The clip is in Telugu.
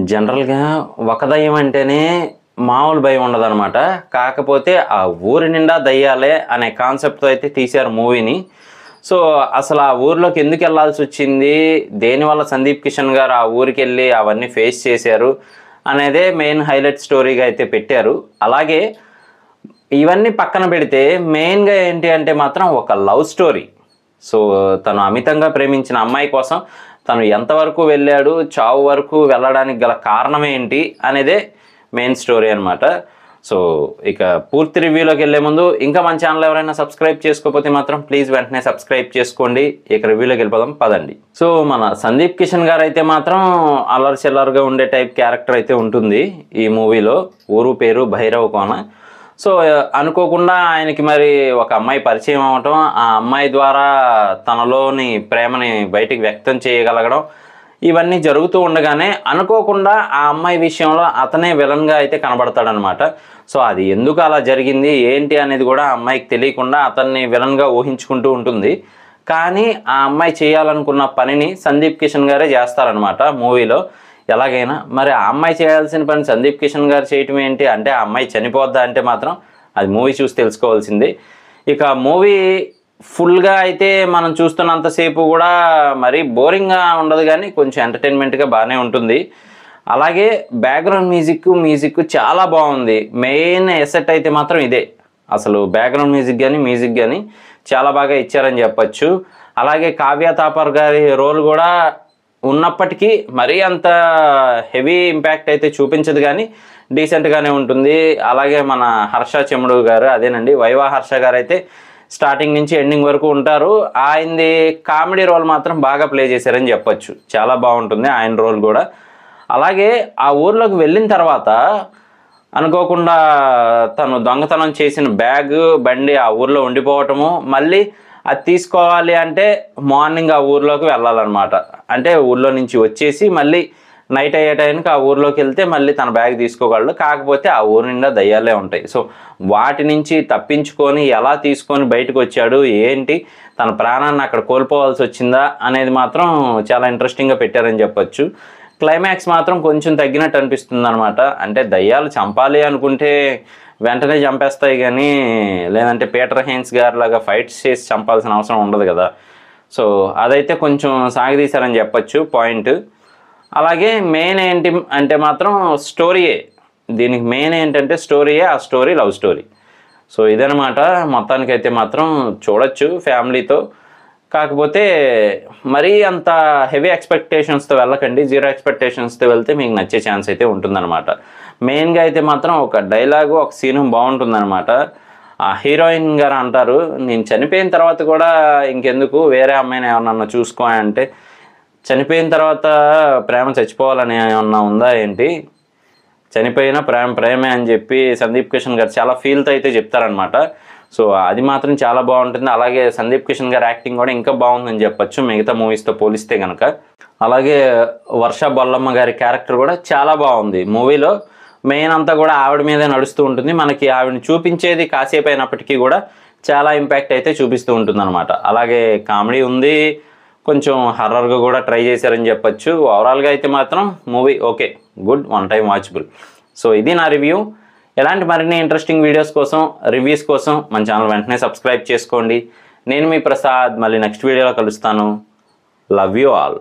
జనరల్‌గా ఒక దయ్యం అంటేనే మామూలు భయం ఉండదనమాట. కాకపోతే ఆ ఊరి నిండా దయ్యాలే అనే కాన్సెప్ట్‌తో అయితే తీశారు మూవీని. సో, అసలు ఆ ఊర్లోకి ఎందుకెళ్ళాల్సొచ్చింది? దేనివల్ల సందీప్ కిషన్ గారు ఆ ఊరికెళ్ళి అవన్నీ ఫేస్ చేశారు? అనేదే మెయిన్ హైలైట్ స్టోరీగా అయితే పెట్టారు. అలాగే ఇవన్నీ పక్కన పెడితే మెయిన్‌గా ఏంటి అంటే మాత్రం ఒక లవ్ స్టోరీ. సో, తను అమితంగా ప్రేమించిన అమ్మాయి కోసం తను ఎంతవరకు వెళ్ళాడు, చావు వరకు వెళ్ళడానికి గల కారణం ఏంటి అనేదే మెయిన్ స్టోరీ అనమాట. సో, ఇక పూర్తి రివ్యూలోకి వెళ్ళే ముందు ఇంకా మన ఛానల్ ఎవరైనా సబ్స్క్రైబ్ చేసుకోకపోతే మాత్రం ప్లీజ్ వెంటనే సబ్స్క్రైబ్ చేసుకోండి. ఇక రివ్యూలోకి వెళ్ళిపోదాం పదండి. సో, మన సందీప్ కిషన్ గారు అయితే మాత్రం అల్లరి చిల్లరగా ఉండే టైప్ క్యారెక్టర్ అయితే ఉంటుంది ఈ మూవీలో. ఊరు పేరు భైరవ కోన. సో, అనుకోకుండా ఆయనకి మరి ఒక అమ్మాయి పరిచయం అవ్వటం, ఆ అమ్మాయి ద్వారా తనలోని ప్రేమని బయటికి వ్యక్తం చేయగలగడం, ఇవన్నీ జరుగుతూ ఉండగానే అనుకోకుండా ఆ అమ్మాయి విషయంలో అతనే విలన్‌గా అయితే కనబడతాడనమాట. సో, అది ఎందుకు అలా జరిగింది, ఏంటి అనేది కూడా ఆ అమ్మాయికి తెలియకుండా అతన్ని విలన్‌గా ఊహించుకుంటూ ఉంటుంది. కానీ ఆ అమ్మాయి చేయాలనుకున్న పనిని సందీప్ కిషన్ గారే చేస్తారనమాట మూవీలో. ఎలాగైనా మరి ఆ అమ్మాయి చేయాల్సిన పని సందీప్ కిషన్ గారు చేయటం ఏంటి అంటే, ఆ అమ్మాయి చనిపోద్దా అంటే మాత్రం అది మూవీ చూసి తెలుసుకోవాల్సిందే. ఇక మూవీ ఫుల్‌గా అయితే మనం చూస్తున్నంతసేపు కూడా మరీ బోరింగ్‌గా ఉండదు కానీ కొంచెం ఎంటర్టైన్మెంట్‌గా బాగానే ఉంటుంది. అలాగే బ్యాక్‌గ్రౌండ్ మ్యూజిక్ చాలా బాగుంది. మెయిన్ ఎసెట్ అయితే మాత్రం ఇదే. అసలు బ్యాక్‌గ్రౌండ్ మ్యూజిక్ కానీ చాలా బాగా ఇచ్చారని చెప్పొచ్చు. అలాగే కావ్య తాపర్ గారి రోల్ కూడా ఉన్నప్పటికీ మరీ అంత హెవీ ఇంపాక్ట్ అయితే చూపించదు కానీ డీసెంట్‌గానే ఉంటుంది. అలాగే మన హర్ష చెముడు గారు, అదేనండి వైవా హర్ష గారు అయితే స్టార్టింగ్ నుంచి ఎండింగ్ వరకు ఉంటారు. ఆయనది కామెడీ రోల్ మాత్రం బాగా ప్లే చేశారని చెప్పొచ్చు. చాలా బాగుంటుంది ఆయన రోల్ కూడా. అలాగే ఆ ఊర్లోకి వెళ్ళిన తర్వాత అనుకోకుండా తను దొంగతనం చేసిన బండి ఆ ఊర్లో ఉండిపోవటము, మళ్ళీ అది తీసుకోవాలి అంటే మార్నింగ్ ఆ ఊర్లోకి వెళ్ళాలన్నమాట. అంటే ఊర్లో నుంచి వచ్చేసి మళ్ళీ నైట్ అయ్యే టైంకి ఆ ఊర్లోకి వెళ్తే మళ్ళీ తన బ్యాగ్ తీసుకోగలడు. కాకపోతే ఆ ఊరి నిండా దయ్యాలే ఉంటాయి. సో, వాటి నుంచి తప్పించుకొని ఎలా తీసుకొని బయటకు వచ్చాడు, ఏంటి తన ప్రాణాన్ని అక్కడ కోల్పోవాల్సి వచ్చిందా అనేది మాత్రం చాలా ఇంట్రెస్టింగ్‌గా పెట్టారని చెప్పొచ్చు. క్లైమాక్స్ మాత్రం కొంచెం తగ్గినట్టు అనిపిస్తుంది అనమాట. అంటే దయ్యాలు చంపాలి అనుకుంటే వెంటనే చంపేస్తాయి కానీ, లేదంటే పీటర్ హెయిన్స్ గారిలాగా ఫైట్స్ చేసి చంపాల్సిన అవసరం ఉండదు కదా. సో, అదైతే కొంచెం సాగదీశారని చెప్పొచ్చు పాయింట్. అలాగే మెయిన్ ఏంటి అంటే మాత్రం స్టోరీయే. దీనికి మెయిన్ ఏంటంటే స్టోరీయే. ఆ స్టోరీ లవ్ స్టోరీ. సో, ఇదనమాట. మొత్తానికైతే మాత్రం చూడొచ్చు ఫ్యామిలీతో. కాకపోతే మరీ అంత హెవీ ఎక్స్‌పెక్టేషన్స్‌తో వెళ్ళకండి. జీరో ఎక్స్‌పెక్టేషన్స్‌తో వెళ్తే మీకు నచ్చే ఛాన్స్ అయితే ఉంటుందన్నమాట. మెయిన్‌గా అయితే మాత్రం ఒక డైలాగు, ఒక సీను బాగుంటుందన్నమాట. ఆ హీరోయిన్ గారు అంటారు, నేను చనిపోయిన తర్వాత కూడా ఇంకెందుకు వేరే అమ్మాయిని ఎవరినన్నా చూసుకో అంటే, చనిపోయిన తర్వాత ప్రేమ చచ్చిపోవాలని ఏమన్నా ఉందా ఏంటి? చనిపోయిన ప్రేమే అని చెప్పి సందీప్ కిషన్ గారు చాలా ఫీల్‌తో అయితే చెప్తారనమాట. సో, అది మాత్రం చాలా బాగుంటుంది. అలాగే సందీప్ కిషన్ గారి యాక్టింగ్ కూడా ఇంకా బాగుందని చెప్పొచ్చు మిగతా మూవీస్‌తో పోలిస్తే గనక. అలాగే వర్ష బొల్లమ్మ గారి క్యారెక్టర్ కూడా చాలా బాగుంది మూవీలో. మెయిన్ అంతా కూడా ఆవిడ మీదే నడుస్తూ ఉంటుంది. మనకి ఆవిడని చూపించేది కాసేపు అయినప్పటికీ కూడా చాలా ఇంపాక్ట్ అయితే చూపిస్తూ ఉంటుందన్నమాట. అలాగే కామెడీ ఉంది, కొంచెం హర్రర్‌గా కూడా ట్రై చేశారని చెప్పొచ్చు. ఓవరాల్‌గా అయితే మాత్రం movie okay, good, one time watchable. So, ఇది నా రివ్యూ. ఎలాంటి మరిన్ని ఇంట్రెస్టింగ్ వీడియోస్ కోసం, రివ్యూస్ కోసం మన ఛానల్ వెంటనే సబ్స్క్రైబ్ చేసుకోండి. నేను మీ ప్రసాద్. మళ్ళీ నెక్స్ట్ వీడియోలో కలుస్తాను. Love you all.